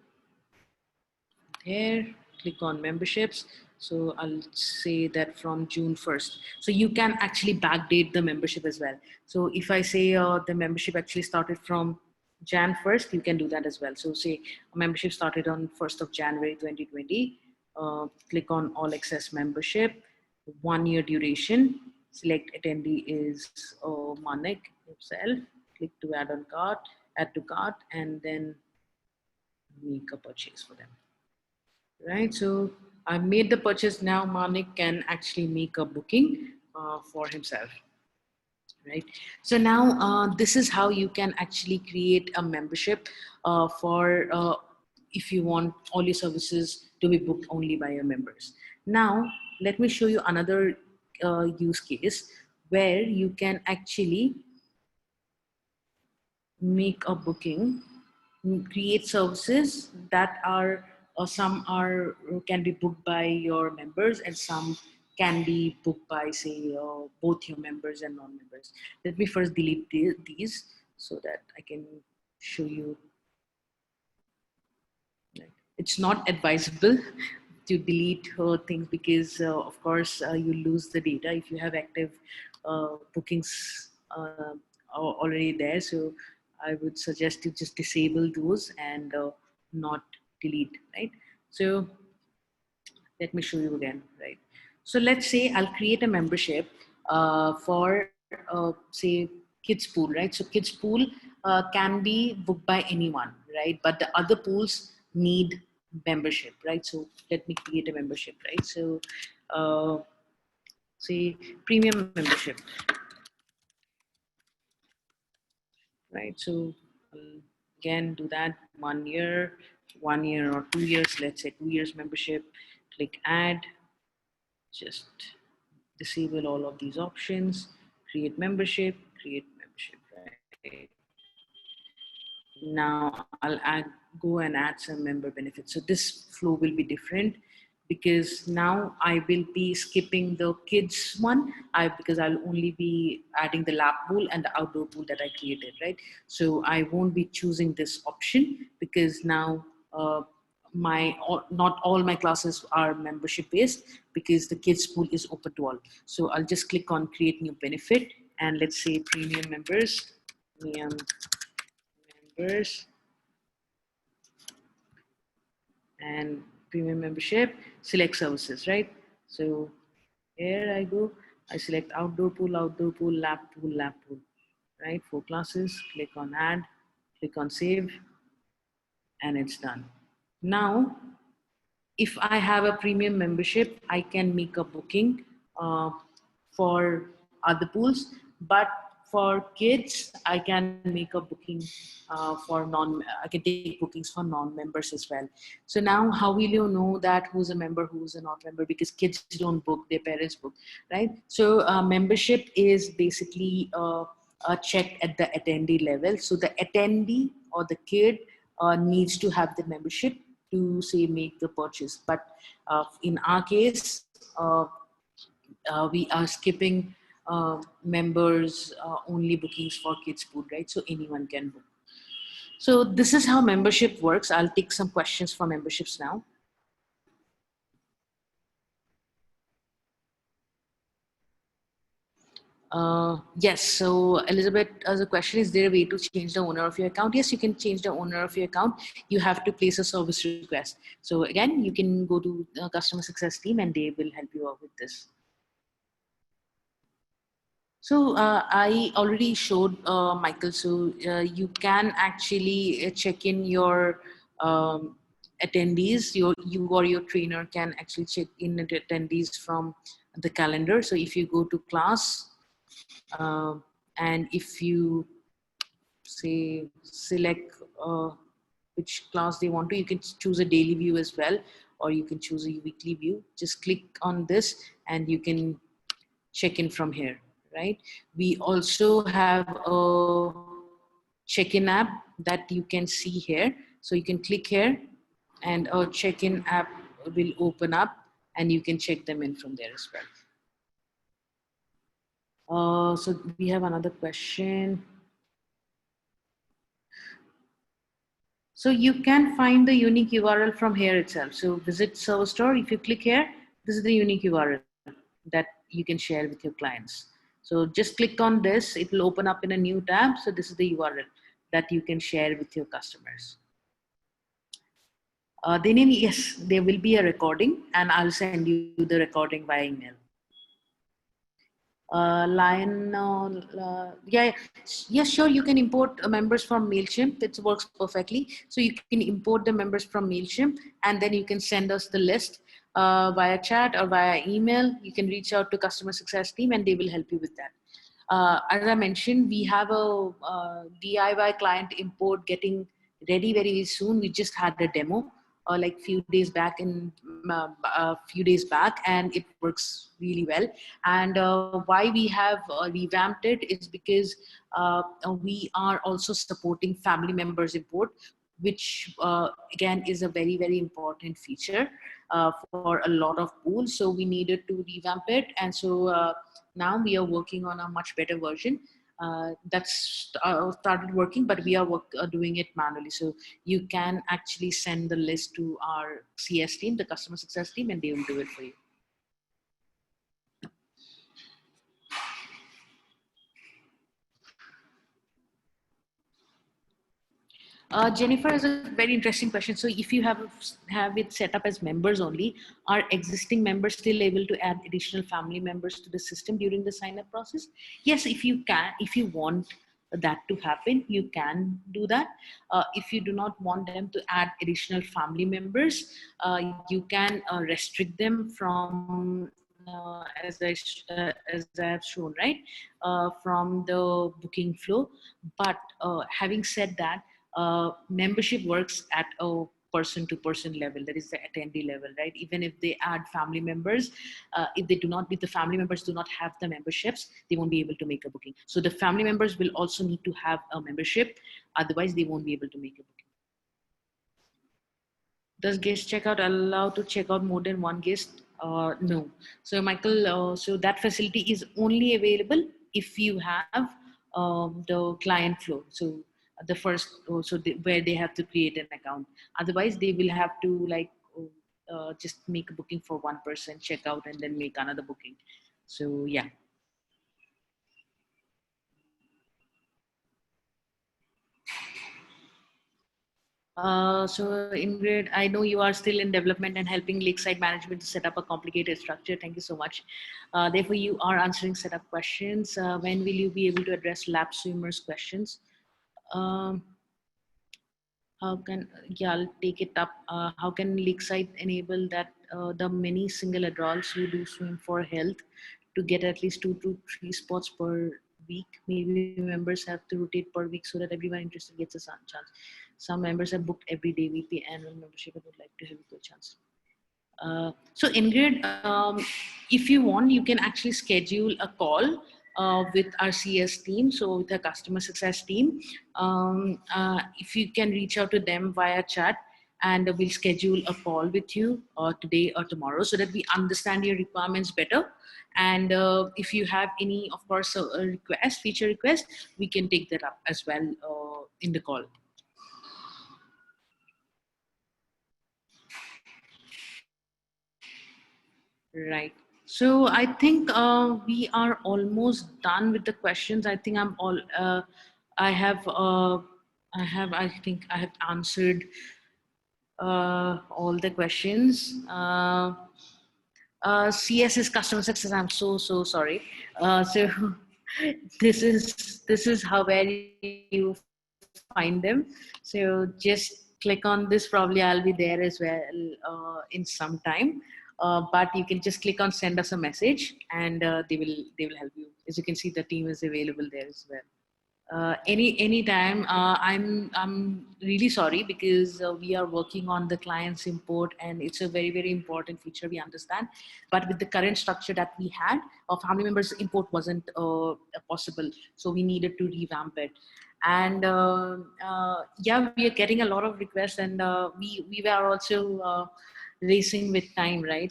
here, click on memberships. So I'll say that from June 1st. So you can actually backdate the membership as well. So if I say the membership actually started from Jan 1st, you can do that as well. So say a membership started on 1st of January 2020. Click on all access membership, 1 year duration. Select attendee is Manik himself. Click to add on cart, add to cart, and then make a purchase for them. Right, so I made the purchase. Now Manik can actually make a booking for himself, right? So now this is how you can actually create a membership for if you want all your services to be booked only by your members. Now let me show you another use case where you can actually make a booking, create services that are some are can be booked by your members and some can be booked by say both your members and non-members. Let me first delete these so that I can show you. It's not advisable to delete things because of course you lose the data if you have active bookings already there. So I would suggest to just disable those and not delete, right? So let me show you again, right? So let's say I'll create a membership for say kids pool, right? So kids pool can be booked by anyone, right? But the other pools need membership, right? So let me create a membership, right? So say premium membership, right? So I'll again, do that 1 year, 1 year or 2 years, let's say 2 years membership, click add, just disable all of these options, create membership, right? Now I'll go and add some member benefits. So this flow will be different because now I will be skipping the kids one because I'll only be adding the lap pool and the outdoor pool that I created, right? So I won't be choosing this option because now not all my classes are membership based because the kids pool is open to all. So I'll just click on create new benefit and let's say premium members, and premium membership, select services, right? So here I go, I select outdoor pool, lap pool, right? 4 classes, click on add, click on save, and it's done. Now, if I have a premium membership, I can make a booking for other pools, but for kids, I can make a booking I can take bookings for non-members as well. So now how will you know that who's a member, who's a not member? Because kids don't book, their parents book, right? So membership is basically checked at the attendee level. So the attendee or the kid needs to have the membership to say make the purchase. But in our case, we are skipping members only bookings for kids pool, right? So anyone can book. So this is how membership works. I'll take some questions for memberships now. Yes, so Elizabeth, as a question, is there a way to change the owner of your account? Yes, you can change the owner of your account. You have to place a service request. So again, you can go to the customer success team and they will help you out with this. So I already showed Michael, so you can actually check in your attendees. You or your trainer can actually check in the attendees from the calendar. So if you go to class and if you say select which class they want to, you can choose a daily view as well, or you can choose a weekly view. Just click on this and you can check in from here, right? We also have a check-in app that you can see here. So you can click here and a check-in app will open up and you can check them in from there as well. So we have another question. So you can find the unique URL from here itself. So visit server store. If you click here, this is the unique URL that you can share with your clients. So just click on this. It will open up in a new tab. So this is the URL that you can share with your customers. Then yes, there will be a recording and I'll send you the recording via email. Yeah, yes, sure, you can import members from MailChimp. It works perfectly. So you can import the members from MailChimp and then you can send us the list via chat or via email. You can reach out to customer success team and they will help you with that. As I mentioned, we have a DIY client import getting ready very soon. We just had a demo like few days back and it works really well. And why we have revamped it is because we are also supporting family members import, which again is a very, very important feature for a lot of pools. So we needed to revamp it. And so now we are working on a much better version that's started working, but we are doing it manually. So you can actually send the list to our CS team, the customer success team, and they will do it for you. Jennifer has a very interesting question. So if you have it set up as members only, are existing members still able to add additional family members to the system during the sign up process? Yes, if you want that to happen, you can do that. If you do not want them to add additional family members, you can restrict them from as I have shown, right, from the booking flow. But having said that, membership works at a person-to-person level, that is the attendee level, right? Even if they add family members, if the family members do not have the memberships, they won't be able to make a booking. So the family members will also need to have a membership, otherwise they won't be able to make a booking. Does guest checkout allow to check out more than one guest? No. So Michael, so that facility is only available if you have the client flow. So the first, where they have to create an account. Otherwise, they will have to just make a booking for one person, check out, and then make another booking. So yeah. So Ingrid, I know you are still in development and helping lakeside management to set up a complicated structure. Thank you so much. Therefore, you are answering setup questions. When will you be able to address lap swimmers questions? Um, how can, yeah, I'll take it up. How can lakeside enable that the many single adults who do swim for health to get at least 2 to 3 spots per week? Maybe members have to rotate per week so that everyone interested gets a chance. Some members have booked every day. We pay annual membership and would like to have a good chance. So Ingrid, if you want, you can actually schedule a call with our CS team, so with our customer success team. If you can reach out to them via chat, and we'll schedule a call with you today or tomorrow so that we understand your requirements better. And if you have any, of course, a request, feature request, we can take that up as well in the call. Right. So I think we are almost done with the questions. I think I'm all. I have. I think I have answered all the questions. CS is customer success. I'm so sorry. So this is how where you find them. So just click on this. Probably I'll be there as well in some time. But you can just click on send us a message, and they will help you. As you can see, the team is available there as well. Anytime. I'm really sorry because we are working on the client's import, and it's a very important feature, we understand. But with the current structure that we had, our family members import wasn't possible, so we needed to revamp it. And yeah, we are getting a lot of requests, and we were also racing with time, right?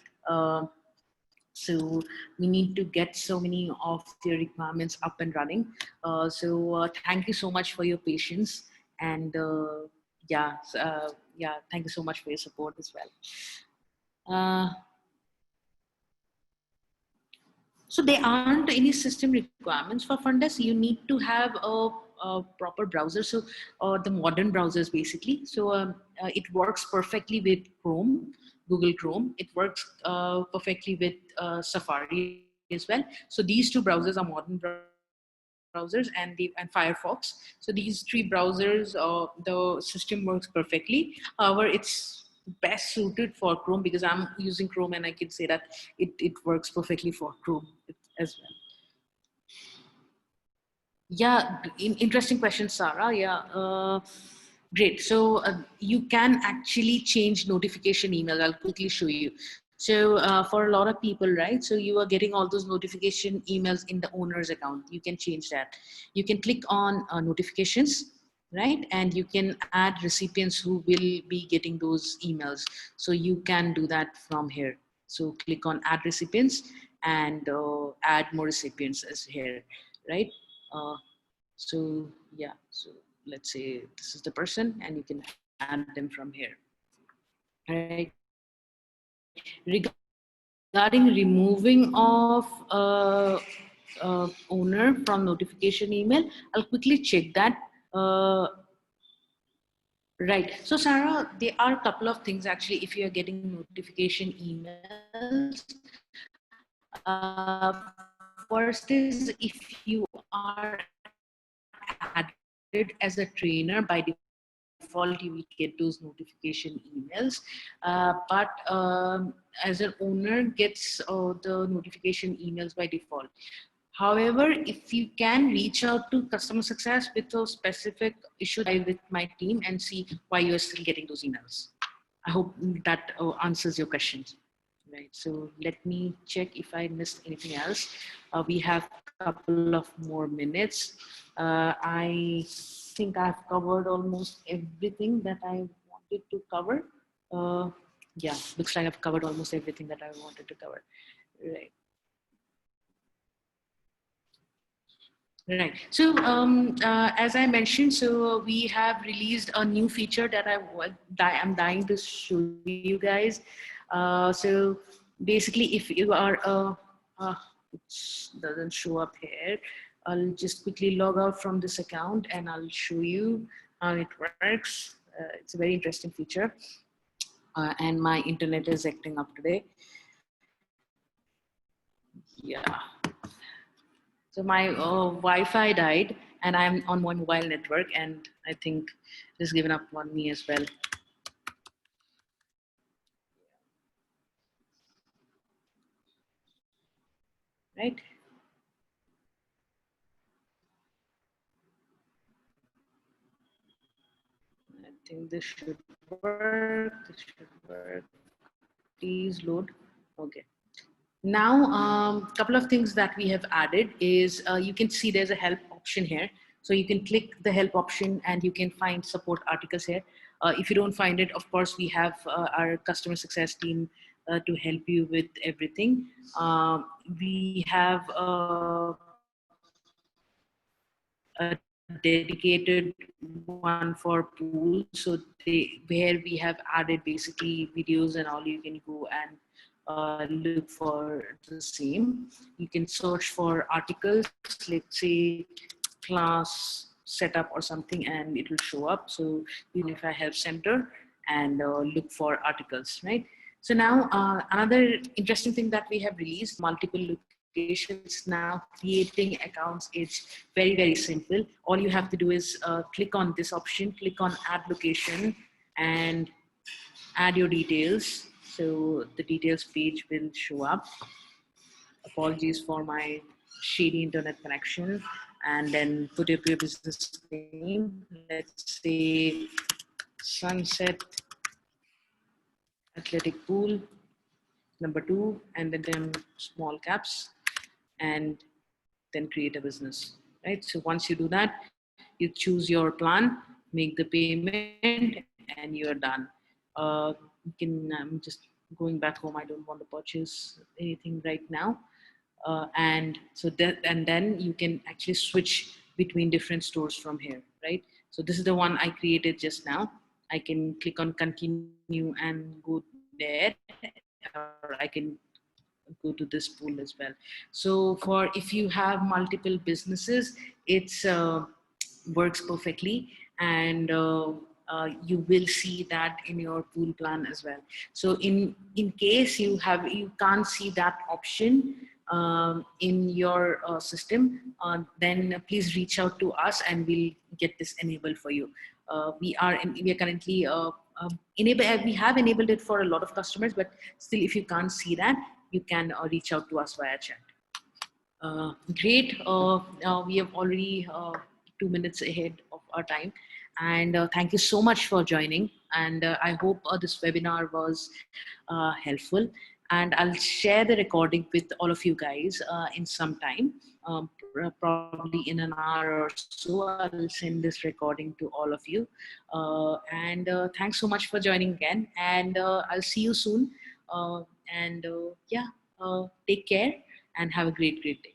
So we need to get so many of the requirements up and running. So thank you so much for your patience, and yeah, yeah, thank you so much for your support as well. So there aren't any system requirements for Fundesk. You need to have a proper browser. So the modern browsers basically. So it works perfectly with Chrome, Google Chrome. It works perfectly with Safari as well. So these two browsers are modern browsers, and Firefox. So these three browsers, the system works perfectly. However, it's best suited for Chrome because I'm using Chrome, and I can say that it works perfectly for Chrome as well. Yeah, interesting question, Sarah. Yeah, great. So you can actually change notification email. I'll quickly show you. So for a lot of people, right? So you are getting all those notification emails in the owner's account. You can change that. You can click on notifications, right? And you can add recipients who will be getting those emails. So you can do that from here. So click on add recipients and add more recipients as here, right? So yeah, so let's say this is the person, and you can add them from here. All right. Regarding removing of owner from notification email, I'll quickly check that. Right. So Sarah, there are a couple of things actually. If you are getting notification emails, first is if you are added as a trainer, by default you will get those notification emails, but as an owner gets the notification emails by default. However, if you can reach out to customer success with a specific issue with my team and see why you're still getting those emails. I hope that answers your questions. Right. So let me check if I missed anything else. We have a couple of more minutes. I think I've covered almost everything that I wanted to cover. Yeah, looks like I've covered almost everything that I wanted to cover. Right. Right. So as I mentioned, so we have released a new feature that I'm dying to show you guys. So basically, if you are it doesn't show up here, I'll just quickly log out from this account and I'll show you how it works. It's a very interesting feature, and my internet is acting up today. Yeah. So my Wi-Fi died and I'm on my mobile network and I think it's given up on me as well. Right? I think this should work. This should work. Please load. Okay. Now, couple of things that we have added is you can see there's a help option here. So you can click the help option and you can find support articles here. If you don't find it, of course, we have our customer success team to help you with everything. We have a dedicated one for pool. So where we have added basically videos and all, you can go and look for the same. You can search for articles, let's say class setup or something, and it will show up. So even if I have center and look for articles, right? So now another interesting thing that we have released, multiple locations. Now creating accounts is very, very simple. All you have to do is click on this option, click on add location and add your details. So the details page will show up. Apologies for my shady internet connection. And then put up your business name. Let's say Sunset Athletic Pool, number 2, and then small caps, and then create a business, right? So once you do that, you choose your plan, make the payment, and you're done. You can, I'm just going back home. I don't want to purchase anything right now. And so that, and then you can actually switch between different stores from here, right? So this is the one I created just now. I can click on continue and go there, or I can go to this pool as well. So for if you have multiple businesses, it's works perfectly, and you will see that in your pool plan as well. So in case you can't see that option in your system, then please reach out to us and we'll get this enabled for you. We are currently we have enabled it for a lot of customers, but still, if you can't see that, you can reach out to us via chat. Great. We have already 2 minutes ahead of our time. And thank you so much for joining. And I hope this webinar was helpful. And I'll share the recording with all of you guys in some time. Probably in an hour or so, I'll send this recording to all of you. And thanks so much for joining again. And I'll see you soon. Yeah, take care and have a great, great day.